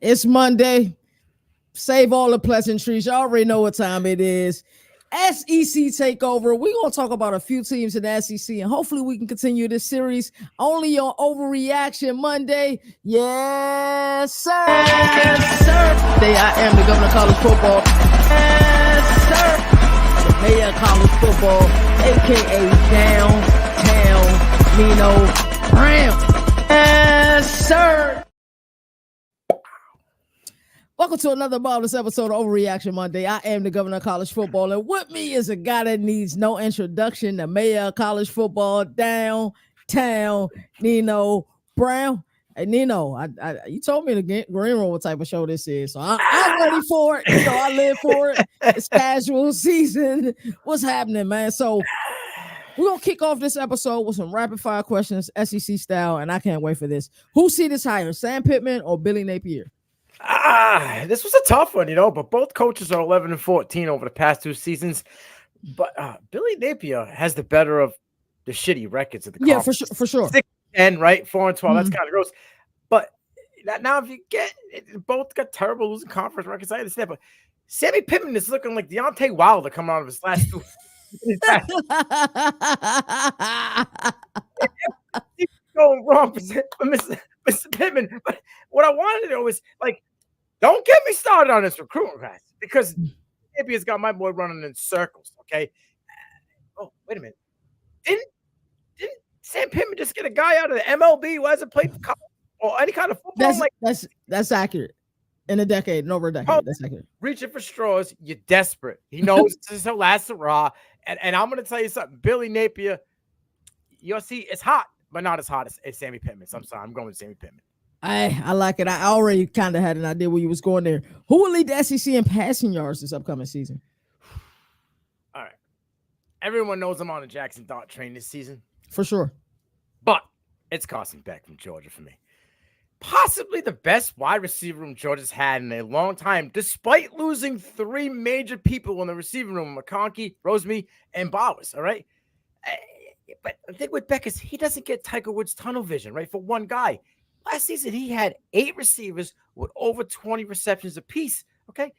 It's Monday. Save all the pleasantries. You already know what time it is. SEC Takeover. We're going to talk about a few teams in the SEC, and hopefully we can continue this series only on Overreaction Monday. Yes, sir. Yes, sir. Today I am the governor of college football. Yes, sir. The mayor of college football, a.k.a. Downtown Nino Brown. Yes, sir. Welcome to another marvelous episode of Overreaction Monday. I am the governor of college football, and with me is a guy that needs no introduction, the mayor of college football, Downtown Nino Brown. Hey, Nino, you told me the Green Room what type of show this is, so I'm ready for it. I live for it. It's casual season. What's happening, man? So we're going to kick off this episode with some rapid fire questions, SEC style, and I can't wait for this. Who see this higher, Sam Pittman or Billy Napier? This was a tough one, but both coaches are 11-14 over the past two seasons. But Billy Napier has the better of the shitty records of the conference. Yeah, for sure. 6-10, right? 4-12. That's kind of gross. But now, if you both got terrible losing conference records, I understand. But Sammy Pittman is looking like Deontay Wilder coming out of his last two. Going wrong for Mr. Pittman. But what I wanted to know is, don't get me started on this recruiting class, because Napier's got my boy running in circles, okay? Oh, wait a minute. Didn't Sam Pittman just get a guy out of the MLB who hasn't played college or any kind of football? That's accurate. In over a decade. That's accurate. Reaching for straws, you're desperate. He knows this is her last hurrah. And I'm going to tell you something. Billy Napier, you'll see, it's hot, but not as hot as Sammy Pittman. So I'm sorry. I'm going with Sammy Pittman. I like it. I already kind of had an idea where you was going there. Who will lead the SEC in passing yards this upcoming season? All right. Everyone knows I'm on the Jackson Dart train this season. For sure. But it's Carson Beck from Georgia for me. Possibly the best wide receiver room Georgia's had in a long time, despite losing three major people in the receiving room: McConkey, Rosemy, and Bowers. All right. But the thing with Beck is he doesn't get Tiger Woods tunnel vision, right? For one guy. Last season, he had 8 receivers with over 20 receptions apiece, okay?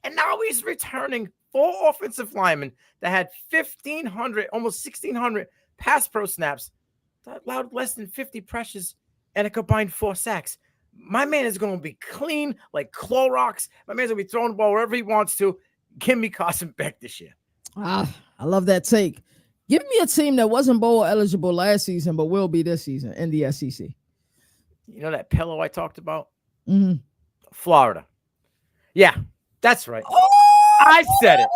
And now he's returning 4 offensive linemen that had 1,500, almost 1,600 pass pro snaps that allowed less than 50 pressures and a combined 4 sacks. My man is going to be clean like Clorox. My man's going to be throwing the ball wherever he wants to. Give me Carson Beck this year. I love that take. Give me a team that wasn't bowl eligible last season but will be this season in the SEC. You know that pillow I talked about? Mm-hmm. Florida. Yeah, that's right. I said it.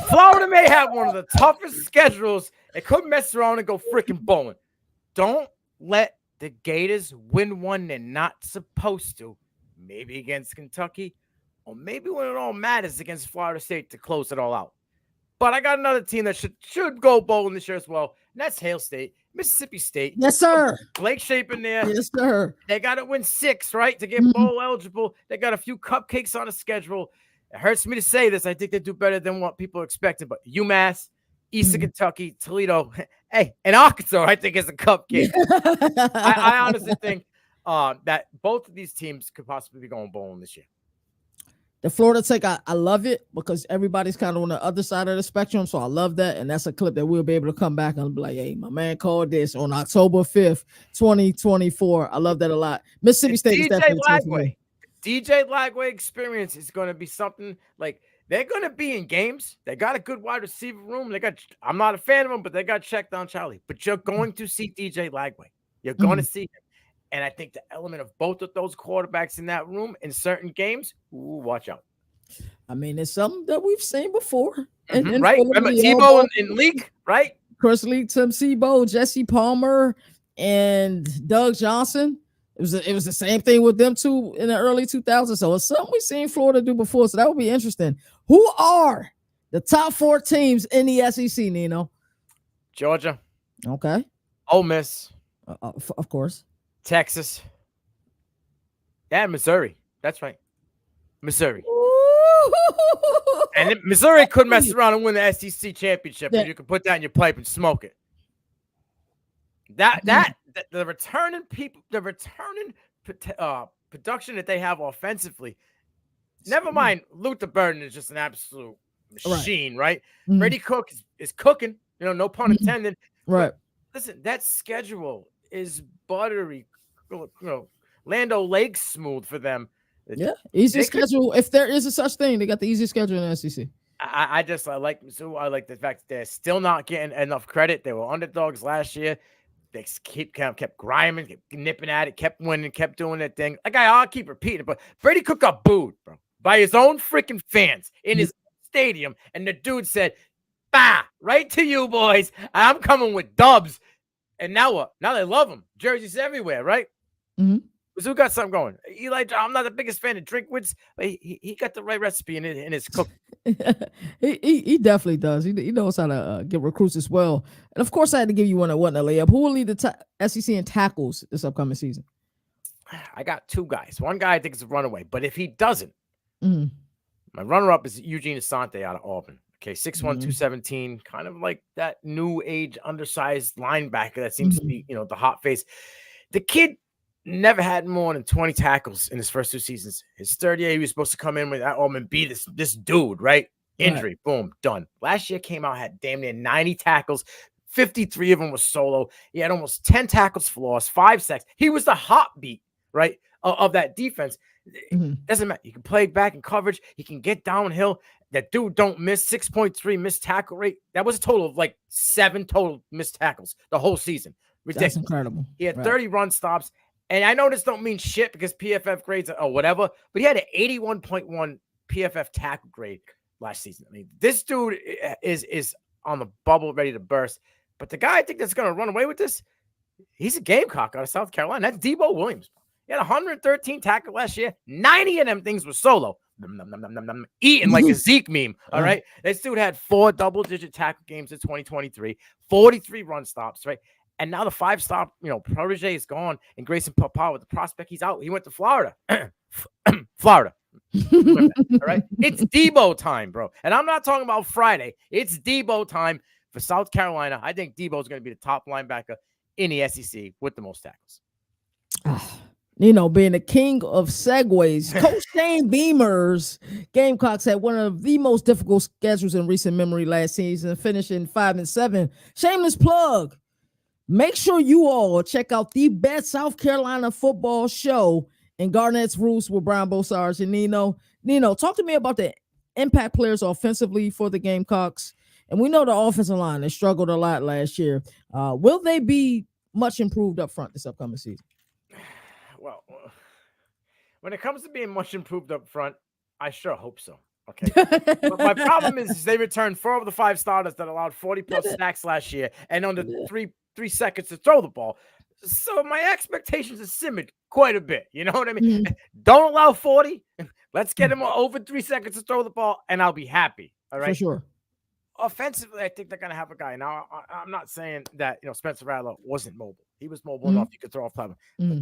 Florida may have one of the toughest schedules. It could mess around and go freaking bowling. Don't let the Gators win one they're not supposed to. Maybe against Kentucky, or maybe when it all matters against Florida State to close it all out. But I got another team that should go bowling this year as well, and that's Hail State. Mississippi State. Yes, sir. Blake Shape in there. Yes, sir. They got to win 6, right, to get bowl eligible. They got a few cupcakes on the schedule. It hurts me to say this. I think they do better than what people expected. But UMass, Eastern Kentucky, Toledo, hey, and Arkansas, I think is a cupcake. I honestly think that both of these teams could possibly be going bowling this year. The Florida take, I love it because everybody's kind of on the other side of the spectrum. So I love that. And that's a clip that we'll be able to come back and be like, hey, my man called this on October 5th, 2024. I love that a lot. Mississippi State is definitely DJ Lagway experience is going to be something like they're going to be in games. They got a good wide receiver room. I'm not a fan of them, but they got checked on Charlie. But you're going to see DJ Lagway. You're going to see him. And I think the element of both of those quarterbacks in that room in certain games, watch out. I mean, it's something that we've seen before. Right? Remember Tebow in league, right? Chris Lee, Tim Tebow, Jesse Palmer, and Doug Johnson. It was the same thing with them two in the early 2000s. So it's something we've seen Florida do before. So that would be interesting. Who are the top 4 teams in the SEC, Nino? Georgia. Okay. Ole Miss. Of course. Texas. And Missouri. That's right. Missouri. And Missouri could mess around and win the SEC championship. Yeah. If you can put that in your pipe and smoke it. The returning production that they have offensively, never mind Luther Burden is just an absolute machine, right? Brady Cook is cooking, no pun intended. Right. But listen, that schedule is buttery, Lando Lake smooth for them. Yeah, easy schedule. If there is a such thing, they got the easiest schedule in the SEC. I like Mizzou. I like the fact that they're still not getting enough credit. They were underdogs last year. They kept grinding, kept nipping at it, kept winning, kept doing their thing. Like I'll keep repeating, but Brady Cook got booed, bro, by his own freaking fans in his stadium, and the dude said, "Bah, right to you, boys. I'm coming with dubs." And now what? Now they love him. Jerseys everywhere, right? Mm-hmm. Mizzou got something going. Eli, I'm not the biggest fan of Drinkwitz, but he got the right recipe in his cooking. he definitely does. He knows how to get recruits as well. And of course, I had to give you one a layup. Who will lead the SEC in tackles this upcoming season? I got two guys. One guy I think is a runaway, but if he doesn't, my runner-up is Eugene Asante out of Auburn. Okay, 6'1", 217, kind of like that new age undersized linebacker that seems to be, the hot face. The kid never had more than 20 tackles in his first 2 seasons. His third year, he was supposed to come in with and be this dude, right? Injury, boom, done. Last year came out, had damn near 90 tackles. 53 of them was solo. He had almost 10 tackles for loss, 5 sacks. He was the heartbeat, right, of that defense. Doesn't matter. You can play back in coverage. He can get downhill. That dude don't miss. 6.3 missed tackle rate. That was a total of like 7 total missed tackles the whole season. Ridiculous. That's incredible. He had 30 run stops. And I know this don't mean shit because PFF grades or whatever, but he had an 81.1 PFF tackle grade last season. I mean, this dude is on the bubble, ready to burst. But the guy I think that's going to run away with this, he's a Gamecock out of South Carolina. That's Debo Williams. He had 113 tackles last year. 90 of them things were solo. Eating like a Zeke meme. All right. This dude had 4 double-digit tackle games in 2023, 43 run stops, right? And now the 5-star, protege is gone, and Grayson Papa with the prospect, he's out. He went to Florida. Florida. All right. It's Debo time, bro. And I'm not talking about Friday. It's Debo time for South Carolina. I think Debo is going to be the top linebacker in the SEC with the most tackles. Being the king of segues, Coach Shane Beamer's Gamecocks had one of the most difficult schedules in recent memory last season, finishing 5-7. Shameless plug. Make sure you all check out the best South Carolina football show in Garnett's Roots with Brian Bosarge and Nino. Nino, talk to me about the impact players offensively for the Gamecocks. And we know the offensive line, they struggled a lot last year. Will they be much improved up front this upcoming season? Well, when it comes to being much improved up front, I sure hope so. Okay. But my problem is they returned 4 of the 5 starters that allowed 40+ sacks last year and under 3 seconds to throw the ball. So my expectations are simmered quite a bit. You know what I mean? Don't allow 40. Let's get him over 3 seconds to throw the ball, and I'll be happy. All right. For sure. Offensively, I think they're going to have a guy. Now, I'm not saying that, Spencer Rattler wasn't mobile. He was mobile enough. You could throw off platform. But,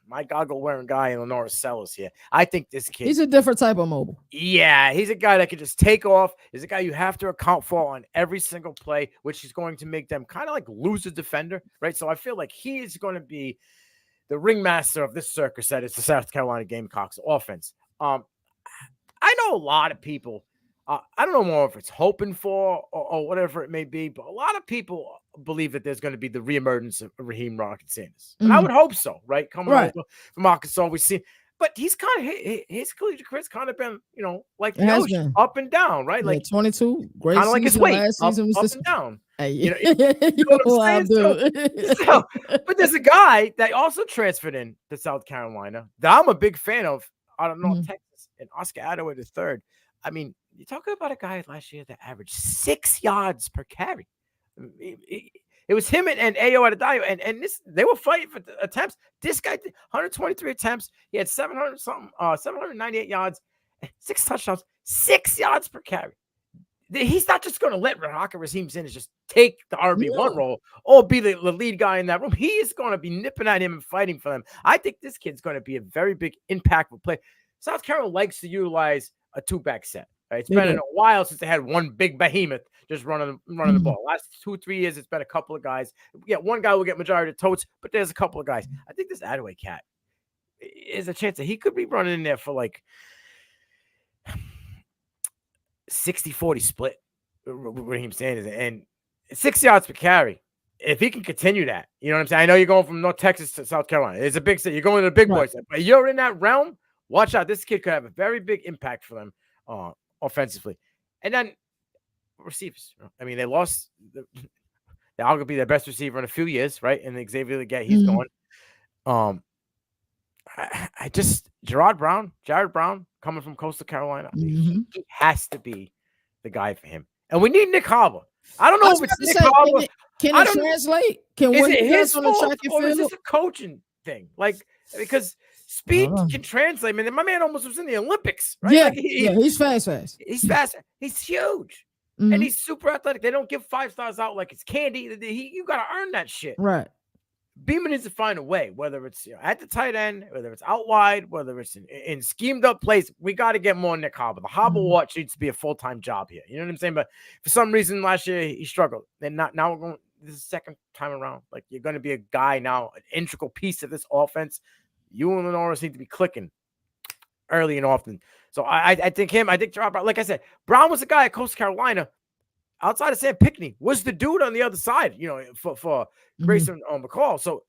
my goggle-wearing guy in Lenora Sellers here. I think this kid. He's a different type of mobile. Yeah, he's a guy that can just take off. He's a guy you have to account for on every single play, which is going to make them kind of like lose a defender, right? So I feel like he is going to be the ringmaster of this circus that is the South Carolina Gamecocks offense. I know a lot of people. I don't know more if it's hoping for or whatever it may be, but a lot of people believe that there's going to be the reemergence of Raheem Rocket Sanders. And I would hope so, right? Coming over from Arkansas, we see. But he's kind of his collegiate career's kind of been, like the ocean, up and down, right? Like 22, great kind of like his weight, last season was up and down. Hey, you know what I'm saying? So, but there's a guy that also transferred in to South Carolina that I'm a big fan of out of North Texas, and Oscar Adaway III. I mean, you're talking about a guy last year that averaged 6 yards per carry. It was him and Ayo Adedayo, and they were fighting for attempts. This guy did 123 attempts. He had 798 yards, 6 touchdowns, 6 yards per carry. He's not just going to let Rahaka Raheem Sanders just take the RB1 role or be the lead guy in that room. He is going to be nipping at him and fighting for them. I think this kid's going to be a very big, impactful player. South Carolina likes to utilize a 2-back set. Right? It's been a while since they had one big behemoth just running the ball. Last 2-3 years, it's been a couple of guys. Yeah, one guy will get majority of the totes, but there's a couple of guys. I think this Adaway cat, is a chance that he could be running in there for like 60-40 split. Raheem Sanders and 6 yards per carry. If he can continue that, you know what I'm saying? I know you're going from North Texas to South Carolina. It's a big city. You're going to the big boys. But you're in that realm. Watch out. This kid could have a very big impact for them offensively. And then receivers. I mean, they lost. They're going to be their best receiver in a few years, right? And Xavier Legette, he's gone. I just Jared Brown coming from Coastal Carolina. He has to be the guy for him. And we need Nick Harbor. I don't know if it's Nick Harbor. Can it translate? Is it his fault or is this a coaching thing? Like, because speed can translate. I mean, my man almost was in the Olympics, right? Yeah, like he's fast. He's fast. He's huge. And he's super athletic. They don't give 5 stars out like it's candy. You got to earn that shit. Right. Beamer needs to find a way, whether it's at the tight end, whether it's out wide, whether it's in schemed up plays. We got to get more Nick Harbor. The Harbor watch needs to be a full-time job here. You know what I'm saying? But for some reason last year he struggled. And now we're going. This is the second time around. Like, you're going to be a guy now, an integral piece of this offense. You and Lenoris need to be clicking early and often. So I think Gerard Brown, like I said, Brown was a guy at Coastal Carolina. Outside of Sam Pickney, was the dude on the other side, for Grayson McCall. So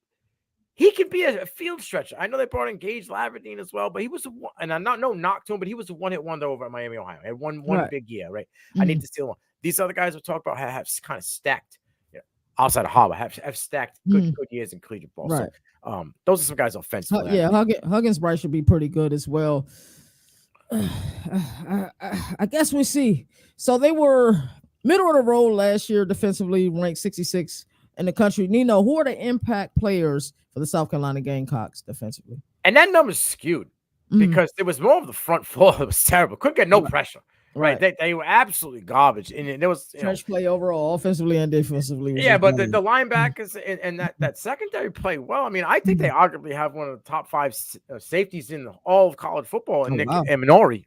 he could be a field stretcher. I know they brought in Gage Laverdine as well, but he was and I'm not no knock to him, but he was a one-hit wonder over at Miami, Ohio. He had one big year, right? I need to steal one. These other guys we're talking about have kind of stacked, outside of Harbor, have stacked good years in collegiate ball. Right. So those are some guys offensively. Yeah, Huggins Bright should be pretty good as well. I guess we see. So they were middle of the road last year, defensively ranked 66 in the country. Nino, who are the impact players for the South Carolina Gamecocks defensively? And that number's skewed because there was more of the front four that was terrible. Couldn't get no pressure. Right. They were absolutely garbage. And there was trench play overall, offensively and defensively. Yeah, but the linebackers and that secondary play well. I mean, I think they arguably have one of the top 5 safeties in all of college football, and Nick Eminori.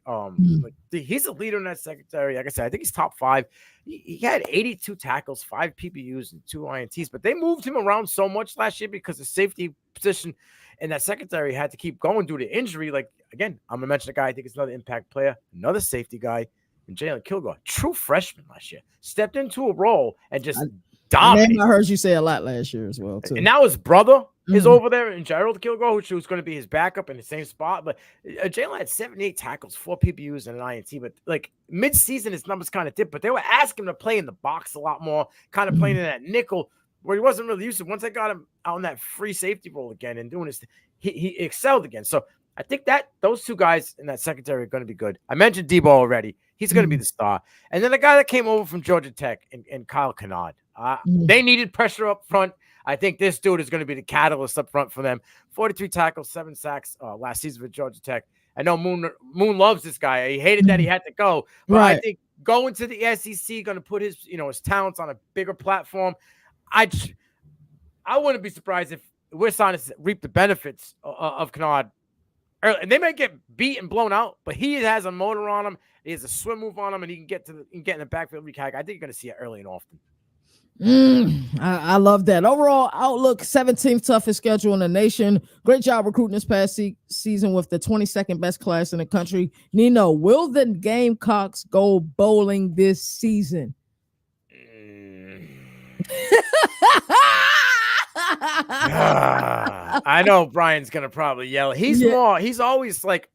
He's a leader in that secondary. Like I said, I think he's top 5. He had 82 tackles, 5 PBUs, and 2 INTs, but they moved him around so much last year because the safety position in that secondary had to keep going due to injury. Like, again, I'm gonna mention a guy I think is another impact player, another safety guy, and Jalen Kilgore, true freshman last year, stepped into a role and just dominated. I heard you say a lot last year as well, too. And now his brother is over there, and Gerald Kilgore, which was going to be his backup in the same spot. But Jalen had 78 tackles, 4 PBUs, and an INT. But like mid-season, his numbers kind of dipped. But they were asking him to play in the box a lot more, kind of playing in that nickel where he wasn't really used to. Once they got him out in that free safety role again and doing his, he excelled again. So I think that those 2 guys in that secondary are going to be good. I mentioned Debo already. He's going to be the star. And then the guy that came over from Georgia Tech and Kyle Kennard. They needed pressure up front. I think this dude is going to be the catalyst up front for them. 43 tackles, 7 sacks last season for Georgia Tech. I know Moon loves this guy. He hated that he had to go. But I think going to the SEC, going to put his talents on a bigger platform. I wouldn't be surprised if we're starting to reap the benefits of Kennard. And they may get beat and blown out, but he has a motor on him. He has a swim move on him, and he can get in the backfield. I think you're going to see it early and often. I love that. Overall outlook, 17th toughest schedule in the nation. Great job recruiting this past season with the 22nd best class in the country. Nino, will the Gamecocks go bowling this season? I know Brian's gonna probably yell. He's always like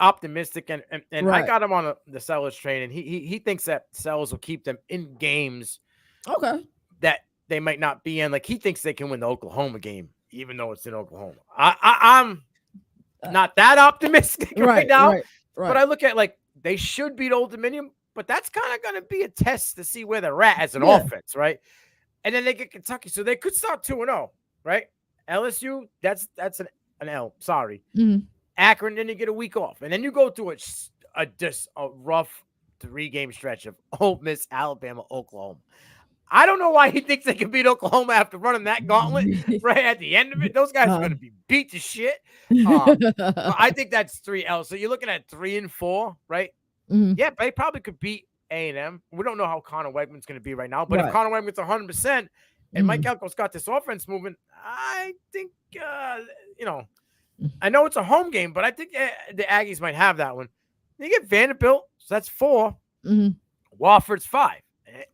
optimistic, and I got him on the Sellers train, and he thinks that Sellers will keep them in games that they might not be in. Like, he thinks they can win the Oklahoma game even though it's in Oklahoma. I'm not that optimistic right now, but I look at, like, they should beat Old Dominion, but that's kind of going to be a test to see where they're at as an offense, right? And then they get Kentucky, so they could start 2-0, right? LSU, that's an L. Sorry. Akron, then you get a week off, and then you go through a rough 3-game stretch of Ole Miss, Alabama, Oklahoma. I don't know why he thinks they can beat Oklahoma after running that gauntlet right at the end of it. Those guys are going to be beat to shit. I think that's 3 L's. So you're looking at 3 and 4, right? Yeah, they probably could beat A&M. We don't know how Connor Wegman's going to be right now, but if Connor Wegman's 100% and Mike Elko's got this offense moving, I think, I know it's a home game, but I think the Aggies might have that one. They get Vanderbilt, so that's 4. Wofford's 5,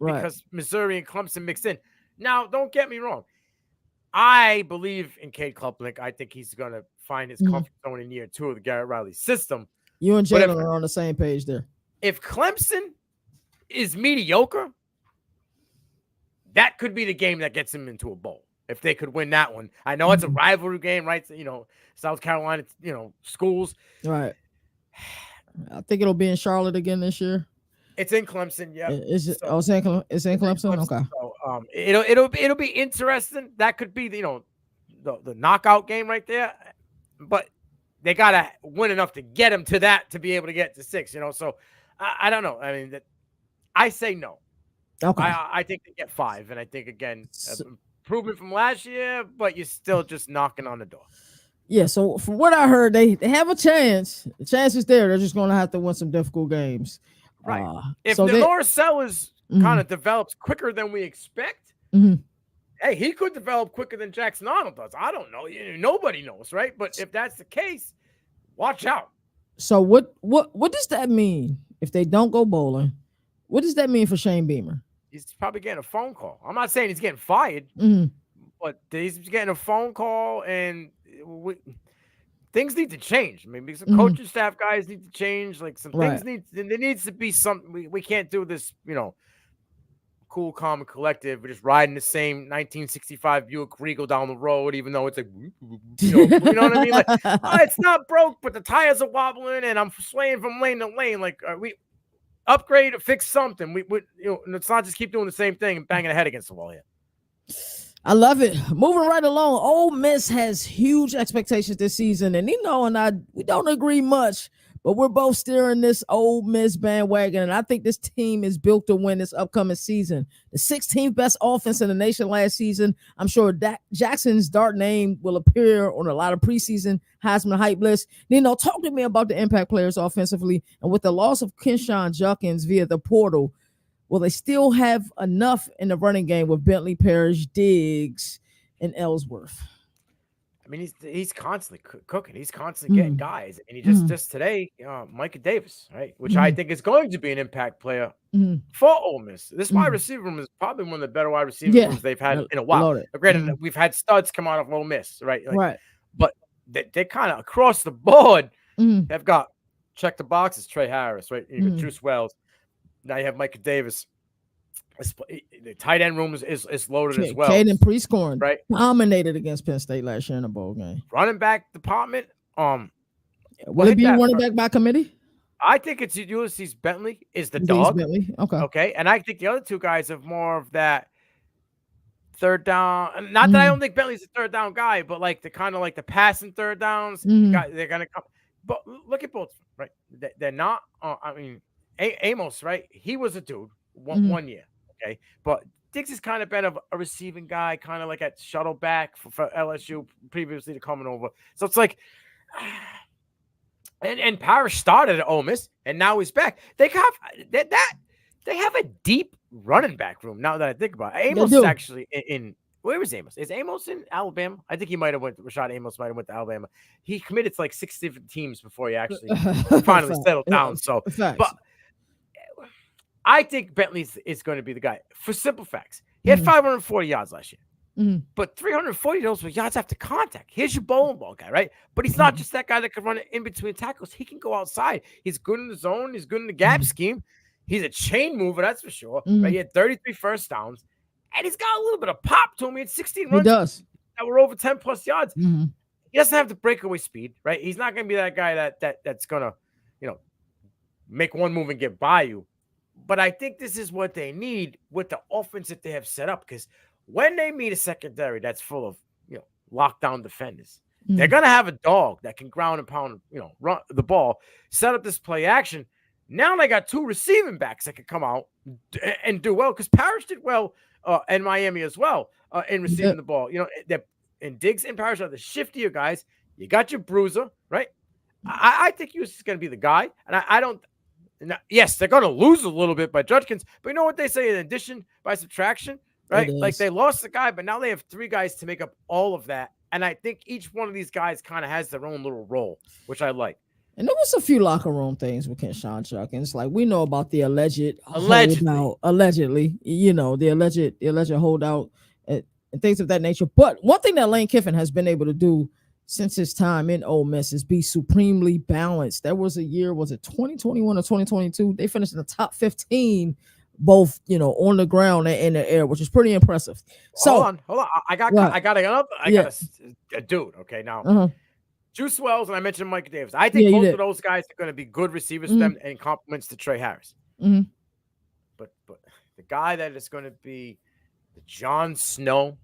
Right. because Missouri and Clemson mixed in. Now, don't get me wrong. I believe in Cade Klubnik. I think he's going to find his comfort zone in year 2 of the Garrett Riley system. You and Jalen are on the same page there. If Clemson is mediocre, that could be the game that gets him into a bowl. If they could win that one. I know it's a rivalry game, right? South Carolina, schools. Right. I think it'll be in Charlotte again this year. It's in Clemson, yeah. It's in Clemson. Okay. So, it'll be interesting. That could be the knockout game right there. But they gotta win enough to get him to that to be able to get to 6. So I don't know. I mean, I say no. Okay. I think they get 5, and I think again improvement from last year, but you're still just knocking on the door. Yeah, so from what I heard, they have a chance. The chance is there. They're just going to have to win some difficult games. Right. If Norris Sellers kind of develops quicker than we expect, hey, he could develop quicker than Jackson Arnold does. I don't know. Nobody knows, right? But if that's the case, watch out. So what does that mean if they don't go bowling? What does that mean for Shane Beamer? He's probably getting a phone call. I'm not saying he's getting fired, but he's getting a phone call, and things need to change. Maybe some coaching staff guys need to change. Like some things there needs to be something. We can't do this, cool, calm, and collective. We're just riding the same 1965 Buick Regal down the road, even though it's like, you know what I mean? Like, it's not broke, but the tires are wobbling, and I'm swaying from lane to lane. Like, we upgrade or fix something. Let's not just keep doing the same thing and banging the head against the wall here. I love it. Moving right along, Ole Miss has huge expectations this season, and we don't agree much, but we're both steering this Ole Miss bandwagon, and I think this team is built to win this upcoming season. The 16th best offense in the nation last season. I'm sure that Jackson's Dart name will appear on a lot of preseason Heisman hype lists. Talk to me about the impact players offensively, and with the loss of Kenshawn Judkins via the portal, will they still have enough in the running game with Bentley, Parrish, Diggs, and Ellsworth? I mean, he's constantly cooking. He's constantly getting guys. And he just today, Micah Davis, right? Which I think is going to be an impact player for Ole Miss. This wide receiver room is probably one of the better wide receiver rooms they've had in a while. Granted, we've had studs come out of Ole Miss, right? Right. But they kind of across the board have got check the boxes. Trey Harris, right? You got Juice Wells. Now you have Micah Davis. The tight end room is loaded as well. Caden Prescorn, right? Dominated against Penn State last year in a bowl game. Running back department, will it be running back by committee? I think it's Ulysses Bentley is the dog. Bentley. Okay, and I think the other two guys have more of that third down. Not that I don't think Bentley's a third down guy, but like the kind of like the passing third downs. They're gonna come. But look at both, right? They're not. I mean, Amos, right? He was a dude one year. Okay, but Diggs has kind of been a receiving guy, kind of like at shuttle back for LSU previously to coming over. So it's like, and Parrish started at Ole Miss, and now he's back. They have a deep running back room. Now that I think about it, Amos is actually in. Where was Amos? Is Amos in Alabama? I think he might have Rashad Amos might have went to Alabama. He committed to like 6 different teams before he actually finally settled down. So, but I think Bentley is going to be the guy for simple facts. He had 540 yards last year, but 340 of those were yards after contact. Here's your bowling ball guy, right? But he's not just that guy that can run it in between tackles. He can go outside. He's good in the zone. He's good in the gap scheme. He's a chain mover, that's for sure. Right? He had 33 first downs, and he's got a little bit of pop to him. He had 16 runs that were over 10 plus yards. He doesn't have the breakaway speed, right? He's not going to be that guy that's going to, make one move and get by you. But I think this is what they need with the offense that they have set up, because when they meet a secondary that's full of, lockdown defenders, they're going to have a dog that can ground and pound, run the ball, set up this play action. Now they got 2 receiving backs that can come out and do well, because Parrish did well in Miami as well in receiving the ball. And Diggs and Parrish are the shiftier guys. You got your bruiser, right? I think he was just going to be the guy, and I don't. Yes, they're going to lose a little bit by Judkins, but you know what they say, in addition by subtraction, right? Like they lost the guy, but now they have 3 guys to make up all of that And I think each one of these guys kind of has their own little role, which I like. And there was a few locker room things with Keyshawn Chuck, and it's like we know about the alleged Allegedly. holdout, allegedly, the alleged holdout and things of that nature. But one thing that Lane Kiffin has been able to do since his time in Ole Miss is be supremely balanced. There was a year, was it 2021 or 2022? They finished in the top 15, both on the ground and in the air, which is pretty impressive. So hold on. I got a dude. Okay, now. Juice Wells, and I mentioned Mike Davis. I think both of those guys are going to be good receivers for them and compliments to Trey Harris. But the guy that is going to be the Jon Snow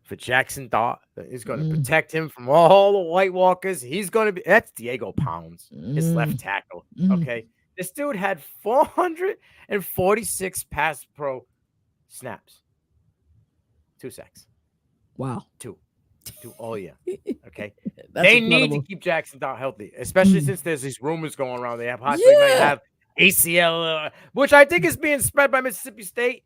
for Jackson Dart, that is going to protect him from all the White Walkers. That's Diego Pounds, his left tackle. Okay. This dude had 446 pass pro snaps. 2 sacks. Wow. Two all year. Okay. They need to keep Jackson Dart healthy, especially since there's these rumors going around. They might have ACL, which I think is being spread by Mississippi State.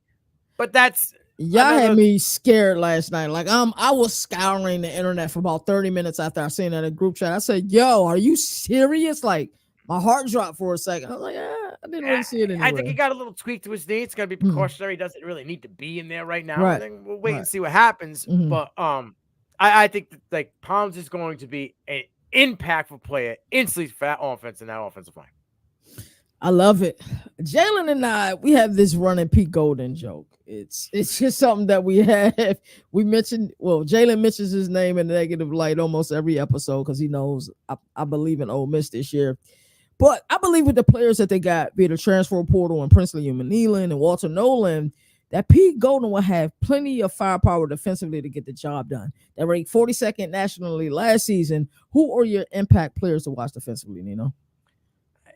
But that's had me scared last night. Like I was scouring the internet for about 30 minutes after I seen that in a group chat. I said, "Yo, are you serious?" Like my heart dropped for a second. I was like, I didn't really see it anywhere. I think he got a little tweak to his knee. It's gonna be precautionary. He doesn't really need to be in there right now. Right. And then we'll wait and see what happens. But I think that, like, Pounds is going to be an impactful player instantly for that offense and that offensive line. I love it. Jalen and I, we have this running Pete Golden joke. It's just something that we have. We mentioned, Jalen mentions his name in a negative light almost every episode because he knows I believe in Ole Miss this year. But I believe with the players that they got via the transfer portal and Princely Umanila and Walter Nolan, that Pete Golden will have plenty of firepower defensively to get the job done. They ranked 42nd nationally last season. Who are your impact players to watch defensively, Nino?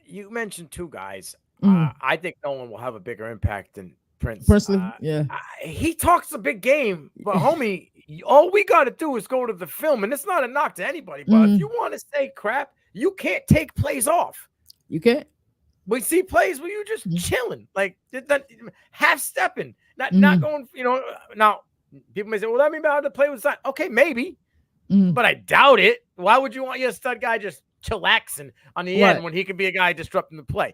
You mentioned 2 guys. I think Nolan will have a bigger impact than Princely. He talks a big game, but homie, all we got to do is go to the film, and it's not a knock to anybody. But if you want to say crap, you can't take plays off. You can't. We see plays where you're just chilling, like half stepping, not going. Now people may say, "Well, that means how the play was done." Okay, maybe, but I doubt it. Why would you want your stud guy just chillaxing on the end when he could be a guy disrupting the play?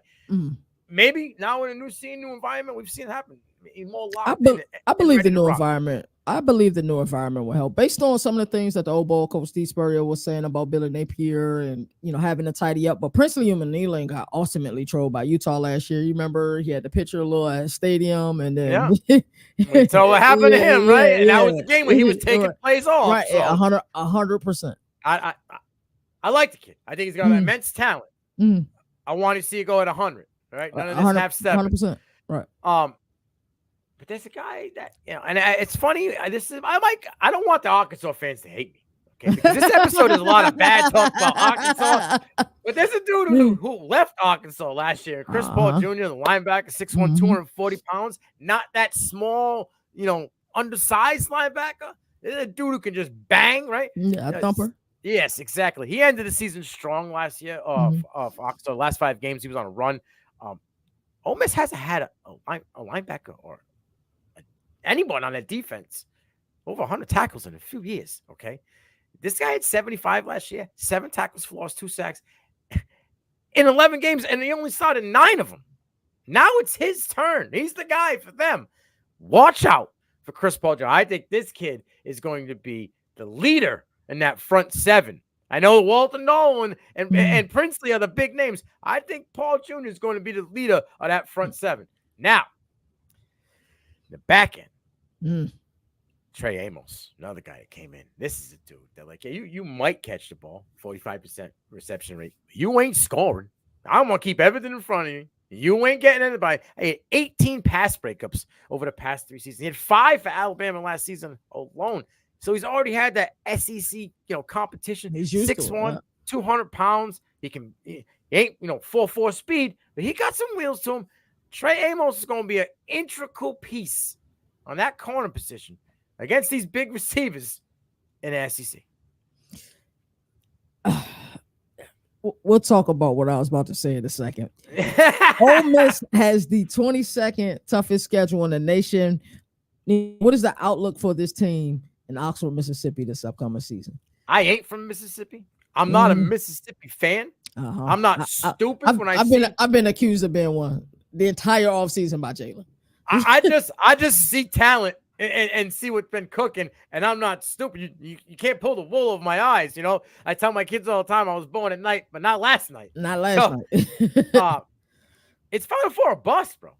Maybe now in a new scene, new environment, we've seen it happen. He's more locked in. I believe the new environment. I believe the new environment will help based on some of the things that the old ball coach Steve Spurrier was saying about Billy Napier and having to tidy up. But Princely Umanila got ultimately trolled by Utah last year. You remember he had the picture a little at stadium, and then so what happened to him, right? And that was the game where he was taking plays off. Right, 100%. I like the kid. I think he's got immense talent. I want to see it go at 100. Right, none of this half step. 100%. Right. But there's a guy that and it's funny. I don't want the Arkansas fans to hate me, okay? Because this episode is a lot of bad talk about Arkansas. But there's a dude who left Arkansas last year, Chris Paul Jr., the linebacker, 6'1", 240 pounds, not that small, undersized linebacker. There's a dude who can just bang, right? Yeah, a thumper. Yes, exactly. He ended the season strong last year of Arkansas. Last 5 games, he was on a run. Ole Miss hasn't had a linebacker or anyone on that defense over 100 tackles in a few years, okay? This guy had 75 last year, 7 tackles for loss, 2 sacks in 11 games, and he only started 9 of them. Now it's his turn. He's the guy for them. Watch out for Chris Paul Jr. I think this kid is going to be the leader in that front 7. I know Walter Nolan and Princely are the big names. I think Paul Jr. is going to be the leader of that front 7. Now, the back end, Trey Amos, another guy that came in. This is a dude that, like, you might catch the ball, 45% reception rate. You ain't scoring. I'm going to keep everything in front of you. You ain't getting anybody. I had 18 pass breakups over the past 3 seasons. He had 5 for Alabama last season alone. So he's already had that SEC, competition. He's 6'1", 200 pounds. He ain't, 4.4 speed, but he got some wheels to him. Trey Amos is going to be an integral piece on that corner position against these big receivers in the SEC. We'll talk about what I was about to say in a second. Ole Miss has the 22nd toughest schedule in the nation. What is the outlook for this team in Oxford, Mississippi this upcoming season. I ain't from Mississippi. I'm not a Mississippi fan. I'm not stupid when I see. I've been accused of being one the entire offseason by Jalen. I just see talent and see what's been cooking, and I'm not stupid. You can't pull the wool over my eyes. You know, I tell my kids all the time I was born at night, but not last night. Not last night. It's Final Four or bust, bro.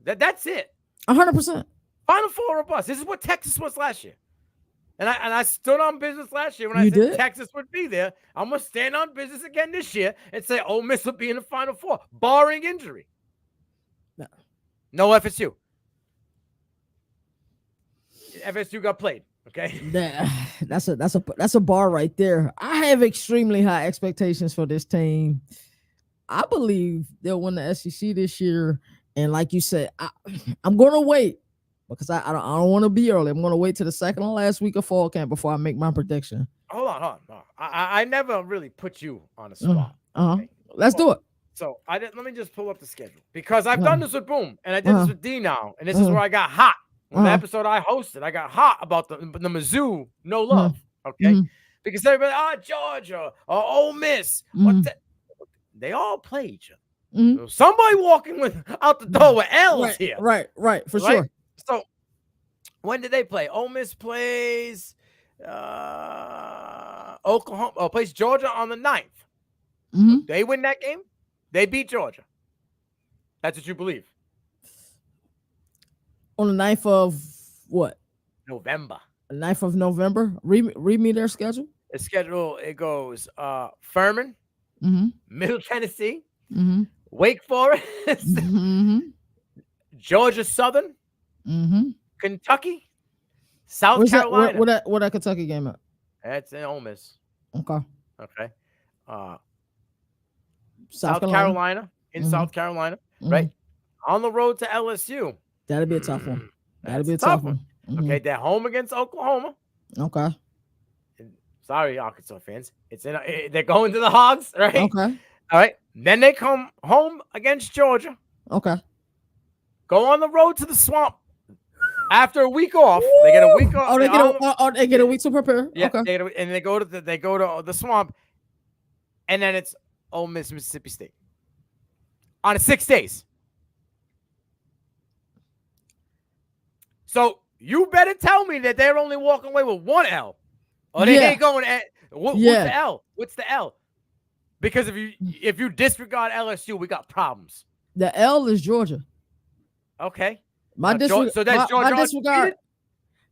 That's it. 100%. Final Four or bust. This is what Texas was last year. And I stood on business last year when I said Texas would be there. I'm going to stand on business again this year and say Ole Miss will be in the Final Four, barring injury. No FSU. FSU got played, okay? That's a bar right there. I have extremely high expectations for this team. I believe they'll win the SEC this year. And like you said, I'm going to wait. Because I don't want to be early. I'm going to wait till the second and last week of fall camp before I make my prediction. Hold on. I never really put you on the spot. Okay? Let's do it. So let me just pull up the schedule because I've done this with Boom and I did this with D now, and this is where I got hot. The episode I hosted, I got hot about the Mizzou no love. Okay, because everybody, Georgia or Ole Miss, they all play each other. So somebody walking out the door with L's here. Right, for sure. So, when did they play? Ole Miss plays Oklahoma. Plays Georgia on the 9th. They win that game. They beat Georgia. That's what you believe. On the 9th of what? November. The 9th of November. Read me their schedule. The schedule, it goes Furman, Middle Tennessee, Wake Forest, Georgia Southern, Kentucky, South Carolina. Where that Kentucky game at? That's in Ole Miss. Okay. South Carolina in South Carolina, right? On the road to LSU. That'll be a tough one. That'll be a tough one. Okay, they're home against Oklahoma. Okay. Sorry, Arkansas fans. They're going to the Hogs, right? Okay. All right. Then they come home against Georgia. Okay. Go on the road to the Swamp. After a week off, they get a week off. They get a week to prepare. Yeah, okay. And they go to the Swamp, and then it's Ole Miss, Mississippi State on 6 days. So you better tell me that they're only walking away with one L, or they ain't going at what's the L? What's the L? Because if you disregard LSU, we got problems. The L is Georgia. Okay. So that's Georgia. My disregard.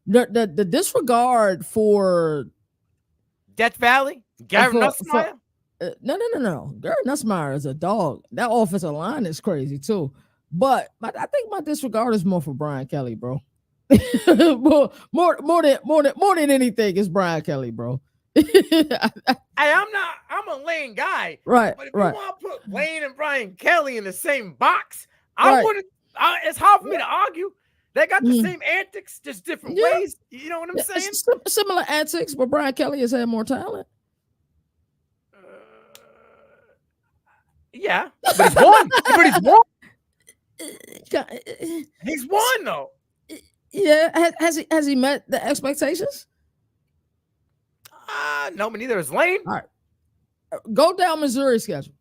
The disregard for Death Valley. Gary Nussmeier. No. Gary Nussmeier is a dog. That offensive line is crazy too. But I think my disregard is more for Brian Kelly, bro. more than anything, is Brian Kelly, bro. I'm a Lane guy, right? But if you want to put Lane and Brian Kelly in the same box, I wouldn't. It's hard for me to argue. They got the same antics, just different ways. You know what I'm saying? Similar antics, but Brian Kelly has had more talent. Yeah, but he's won. He's won though. Yeah, has he met the expectations? No, but neither is Lane. All right, go down Missouri's schedule.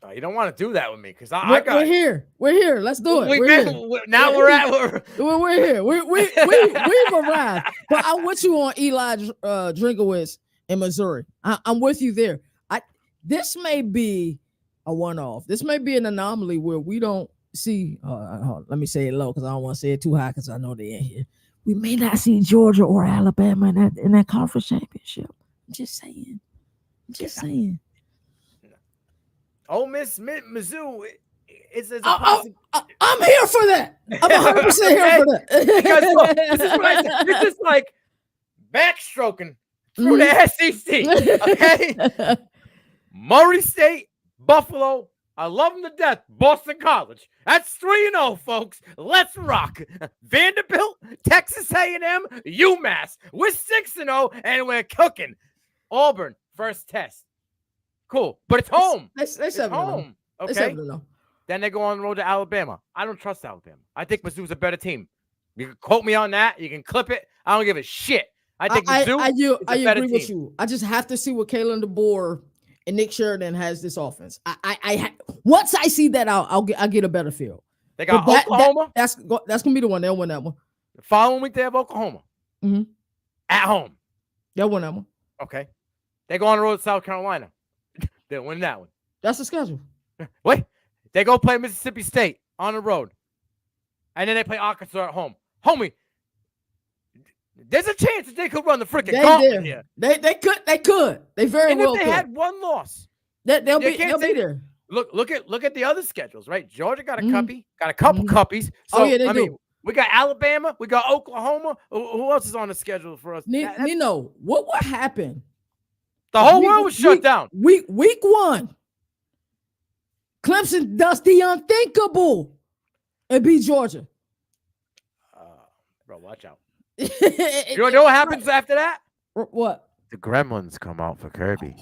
Oh, you don't want to do that with me because we're here. We're here. Let's do it. We're here. We've arrived. But I'm with you on Eli Drinkowitz in Missouri. I'm with you there. This may be a one-off. This may be an anomaly where we don't see. Let me say it low because I don't want to say it too high because I know they ain't here. We may not see Georgia or Alabama in that conference championship. I'm just saying. Ole Miss, Mizzou. I'm here for that. I'm 100% here for that. Because look, this is what I said. This is like backstroking through the SEC. Okay. Murray State, Buffalo. I love them to death. Boston College. That's 3-0, folks. Let's rock. Vanderbilt, Texas A&M, UMass. We're 6-0, and we're cooking. Auburn, first test. Cool. But it's home. It's home. Okay. Then they go on the road to Alabama. I don't trust Alabama. I think Mizzou's a better team. You can quote me on that. You can clip it. I don't give a shit. I think Mizzou is a better agree team. with you. I just have to see what Kalen DeBoer and Nick Sheridan has this offense. Once I see that, I'll get a better feel. They got Oklahoma. That's gonna be the one. They'll win that one. The following week they have Oklahoma at home. They'll win that one. Okay. They go on the road to South Carolina. They'll win that one. That's the schedule. Wait. They go play Mississippi State on the road. And then they play Arkansas at home. Homie, there's a chance that they could run the freaking gauntlet here. They could. They very well could. If they had one loss, they'll be there. Look at the other schedules, right? Georgia got a cuppy, got a couple cuppies. So they do. We got Alabama, we got Oklahoma. Who else is on the schedule for us? Nino, what happened? The whole world was shut down. Week 1. Clemson does the unthinkable and beat Georgia. Bro, watch out. You know what happens after that? What? The gremlins come out for Kirby.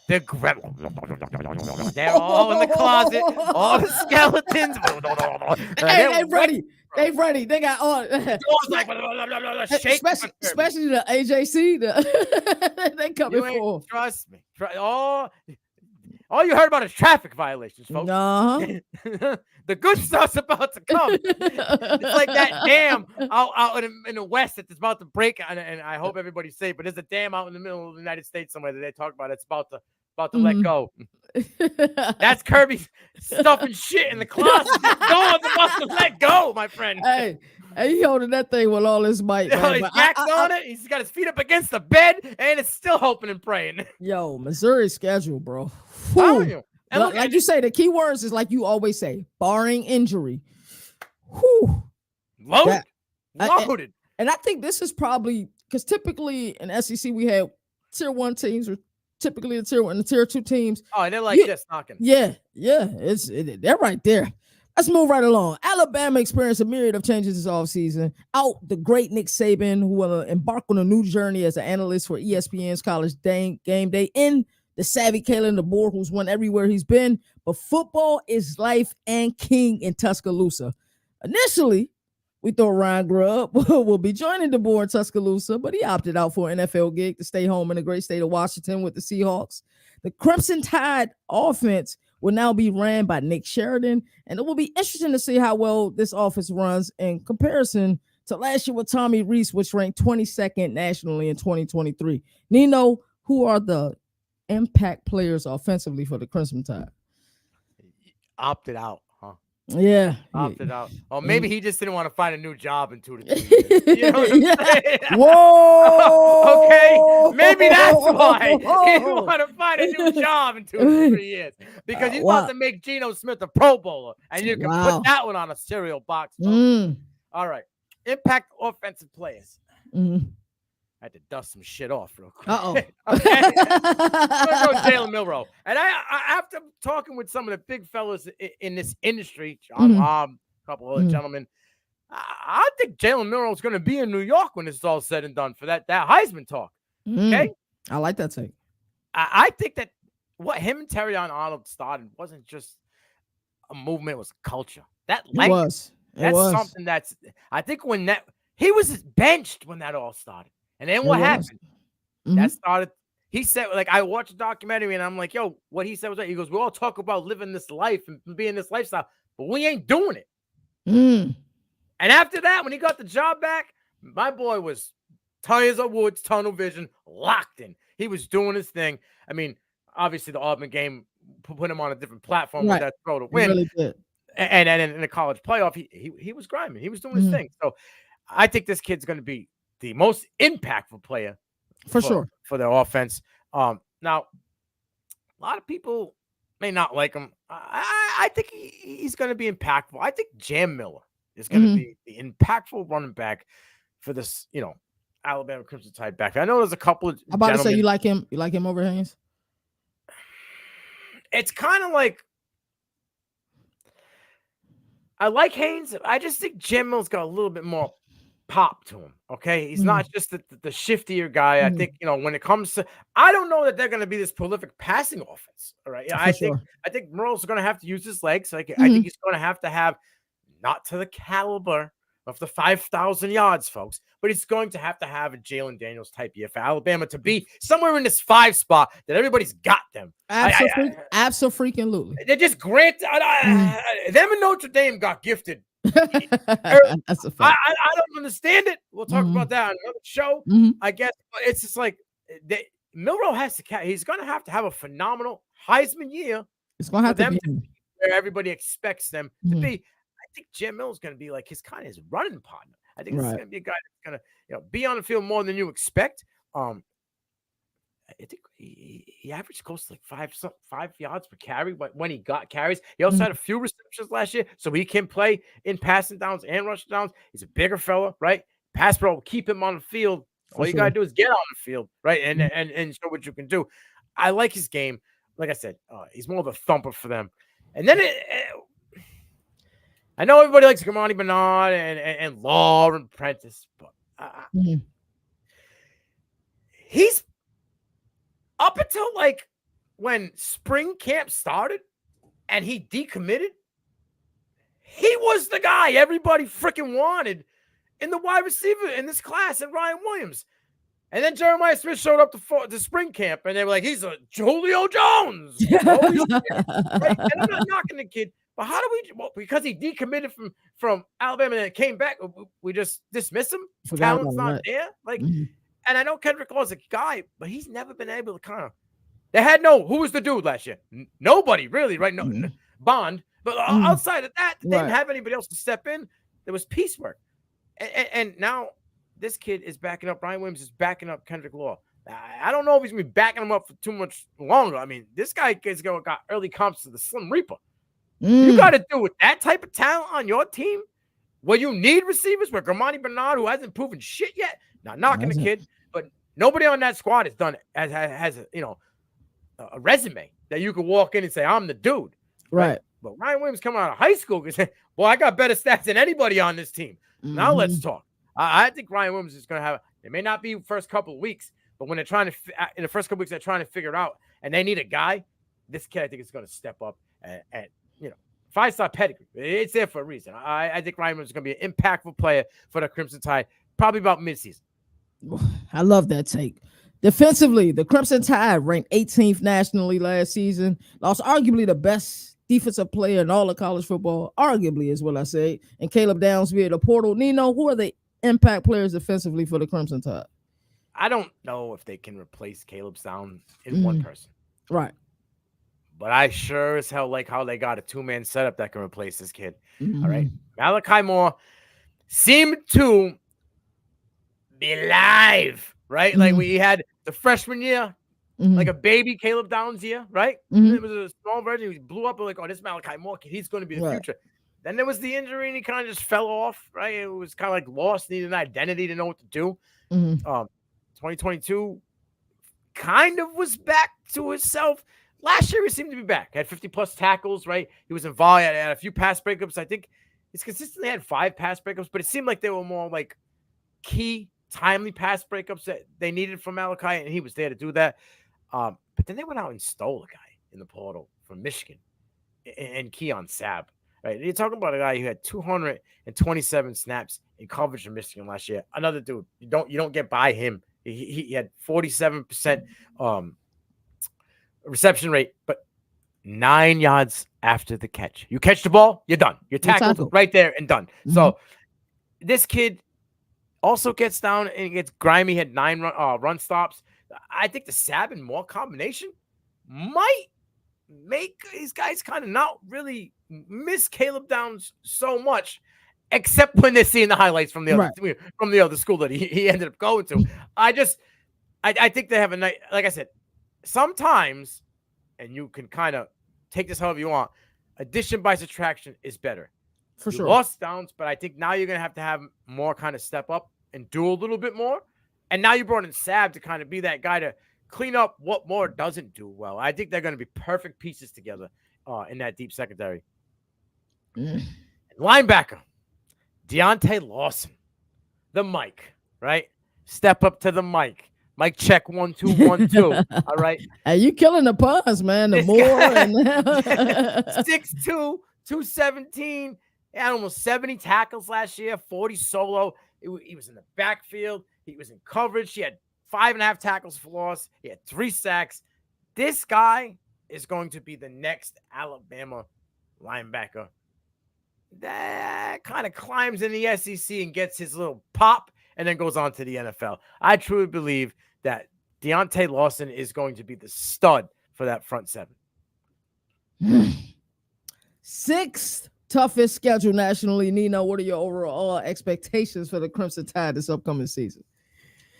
The gremlins. They're all in the closet. All the skeletons. They ready. They ready. They got all. Especially the AJC. They coming for. Trust me. All you heard about is traffic violations, folks. The good stuff's about to come. It's like that dam out in the West that's about to break, and I hope everybody's safe. But there's a dam out in the middle of the United States somewhere that they talk about. It's about to let go. That's Kirby stuffing shit in the closet. Dawn's about to let go, my friend. Hey, he holding that thing with all his might. Man. His back's on it. He's got his feet up against the bed, and it's still hoping and praying. Yo, Missouri's schedule, bro. You. Like you say, the key words is like you always say, barring injury. Whew. Loaded. And I think this is probably because typically in SEC we had tier 1 teams or typically the tier 1 and the tier 2 teams. Oh, and they're like this knocking. Yeah. They're right there. Let's move right along. Alabama experienced a myriad of changes this offseason. Out the great Nick Saban, who will embark on a new journey as an analyst for ESPN's College Game Day. In the savvy Kalen DeBoer, who's won everywhere he's been. But football is life and king in Tuscaloosa. Initially, we thought Ryan Grubb will be joining DeBoer in Tuscaloosa, but he opted out for an NFL gig to stay home in the great state of Washington with the Seahawks. The Crimson Tide offense will now be ran by Nick Sheridan, and it will be interesting to see how well this offense runs in comparison to last year with Tommy Rees, which ranked 22nd nationally in 2023. Nino, who are the impact players offensively for the Crimson Tide? Opted out, huh? Yeah. Opted out. Or maybe he just didn't want to find a new job in 2 to 3 years. You know what I'm saying? Whoa. Okay. Maybe that's why he didn't want to find a new job in 2 to 3 years. Because he's about to make Geno Smith a Pro Bowler. And you can put that one on a cereal box. All right. Impact offensive players. I had to dust some shit off real quick. Okay. I'm going to go Jalen Milroe. And I after talking with some of the big fellas in this industry, John Mom, a couple other gentlemen, I think Jalen Milroe is going to be in New York when this is all said and done for that Heisman talk. Okay? I like that take. I think that what him and Terrion Arnold started wasn't just a movement, it was a culture. That language, that's something that's, I think when he was benched when that all started. And then what happened? That started, he said, like, I watched a documentary and I'm like, yo, what he said was that he goes, we all talk about living this life and being this lifestyle, but we ain't doing it. And after that, when he got the job back, my boy was tires of woods, tunnel vision, locked in. He was doing his thing. I mean, obviously the Auburn game put him on a different platform with that throw to win. Really did. And in the college playoff, he was grinding. He was doing his thing. So I think this kid's going to be the most impactful player for sure for their offense. Now, a lot of people may not like him. I think he's going to be impactful. I think Jam Miller is going to be the impactful running back for this, Alabama Crimson Tide back. I know there's a couple of. I'm about to say you like him. You like him over Haynes? It's kind of like I like Haynes. I just think Jam Miller's got a little bit more pop to him. Okay, he's not just the shiftier guy. I think when it comes to, I don't know that they're going to be this prolific passing offense. All right, I think Merle's going to have to use his legs. I think he's going to have not to the caliber of the 5,000 yards, folks, but he's going to have a Jalen Daniels type year for Alabama to be somewhere in this 5 spot that everybody's got them. Absolutely. They're just granted. Them and Notre Dame got gifted. That's a fact. I don't understand it. We'll talk about that on another show, I guess. But it's just like Milroe has to. He's going to have a phenomenal Heisman year. It's going to have to be where everybody expects them to be. I think Jim Mills going to be like his running partner. I think this is going to be a guy that's going to be on the field more than you expect. I think he averaged close to like 5 yards per carry when he got carries. He also had a few receptions last year, so he can play in passing downs and rushing downs. He's a bigger fella, right? Pass pro will keep him on the field. All you gotta do is get on the field, right? And show what you can do. I like his game. Like I said, he's more of a thumper for them. And then I know everybody likes Kamani Bernard and Law and Prentice, but he's up until like when spring camp started and he decommitted, he was the guy everybody freaking wanted in the wide receiver in this class at Ryan Williams. And then Jeremiah Smith showed up to spring camp and they were like, he's a Julio Jones. Right? And I'm not knocking the kid, but how do we, because he decommitted from Alabama and came back, we just dismiss him? Talent's not there? Like, and I know Kendrick Law's a guy, but he's never been able to who was the dude last year? Nobody really, right? No, Bond. But outside of that, they didn't have anybody else to step in. There was piecework. And now this kid is backing up. Ryan Williams is backing up Kendrick Law. I don't know if he's going to be backing him up for too much longer. I mean, this guy got early comps to the Slim Reaper. You got to do with that type of talent on your team where you need receivers, where Kamani Bernard, who hasn't proven shit yet, not knocking the kid, but nobody on that squad has done it, has a resume that you could walk in and say, I'm the dude. Right. But Ryan Williams coming out of high school and say, well, I got better stats than anybody on this team. Now let's talk. I think Ryan Williams is going to have, it may not be first couple of weeks, but when they're trying to, in the first couple of weeks, they're trying to figure it out and they need a guy, this kid, I think, is going to step up and 5-star pedigree. It's there for a reason. I think Ryan Williams is going to be an impactful player for the Crimson Tide, probably about midseason. I love that take. Defensively, the Crimson Tide ranked 18th nationally last season, lost arguably the best defensive player in all of college football, arguably is what I say, and Caleb Downs via the portal. Nino, who are the impact players defensively for the Crimson Tide? I don't know if they can replace Caleb Downs in one person. Right. But I sure as hell like how they got a 2-man setup that can replace this kid. All right. Malachi Moore seemed to be live, right? Like we had the freshman year, like a baby Caleb Downs year, right? It was a small version. He blew up like, oh, this Malachi Moore kid, he's going to be the future. Then there was the injury and he kind of just fell off, right? It was kind of like lost, needed an identity to know what to do. 2022 kind of was back to himself. Last year, he seemed to be back. Had 50-plus tackles, right? He was involved. He had a few pass breakups. I think he's consistently had 5 pass breakups, but it seemed like they were more like key, timely pass breakups that they needed from Malachi, and he was there to do that. But then they went out and stole a guy in the portal from Michigan and Keon Sabb, right? You're talking about a guy who had 227 snaps in coverage in Michigan last year. Another dude. You don't get by him. He had 47% reception rate, but 9 yards after the catch. You catch the ball, you're done. You're tackled right there and done. So this kid also gets down and gets grimy. Had 9 run stops. I think the Sabb and Moore combination might make these guys kind of not really miss Caleb Downs so much, except when they're seeing the highlights from the other school that he ended up going to. I think they have a night. Like I said, sometimes, and you can kind of take this however you want, addition by subtraction is better. For sure. Lost Downs, but I think now you're going to have more kind of step up and do a little bit more. And now you brought in Sabb to kind of be that guy to clean up what Moore doesn't do well. I think they're going to be perfect pieces together in that deep secondary. Linebacker, Deontay Lawson, the Mike, right? Step up to the Mike. Mike check 1 2 1 2. All right. Hey, you killing the puns, man. The more and 6'2", 217. He had almost 70 tackles last year, 40 solo. He was in the backfield. He was in coverage. He had 5.5 tackles for loss. He had 3 sacks. This guy is going to be the next Alabama linebacker that kind of climbs in the SEC and gets his little pop and then goes on to the NFL. I truly believe that Deontay Lawson is going to be the stud for that front seven. 6th toughest schedule nationally. Nino, what are your overall expectations for the Crimson Tide this upcoming season?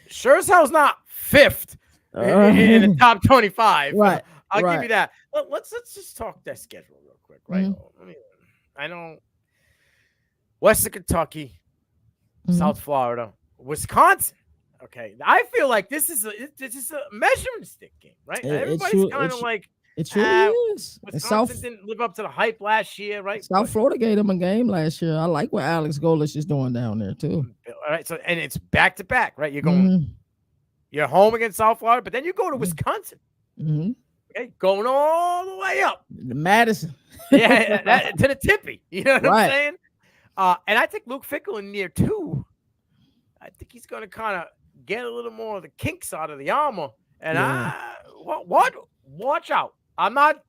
Sure as hell's not 5th in the top 25. Right. I'll give you that. Let's just talk that schedule real quick, right? Mm-hmm. I know Western Kentucky, South Florida, Wisconsin. Okay, I feel like this is a measuring stick game, right? Everybody's kind of like it truly is. Wisconsin didn't live up to the hype last year, right? South Florida gave them a game last year. I like what Alex Golesh is doing down there too. All right, so and it's back to back, right? You're going, you're home against South Florida, but then you go to Wisconsin. Okay, going all the way up, Madison, to the tippy. You know what I'm saying? And I think Luke Fickell in year 2, I think he's going to kind of get a little more of the kinks out of the armor. And watch out. I'm not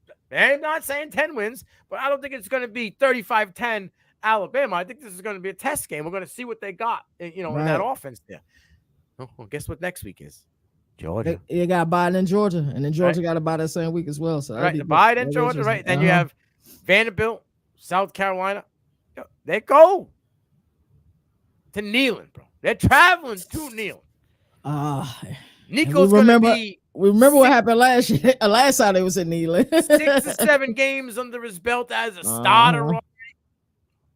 saying 10 wins, but I don't think it's going to be 35-10 Alabama. I think this is going to be a test game. We're going to see what they got, in that offense there. Well, guess what next week is? Georgia. You got Biden in Georgia, and then Georgia got to buy that same week as well. So the Biden in Georgia, right? Then you have Vanderbilt, South Carolina. They go to Neyland, bro. They're traveling to Neyland. Nico's going to be. We remember what happened last year. Last time it was in Neyland. 6 or 7 games under his belt as a starter.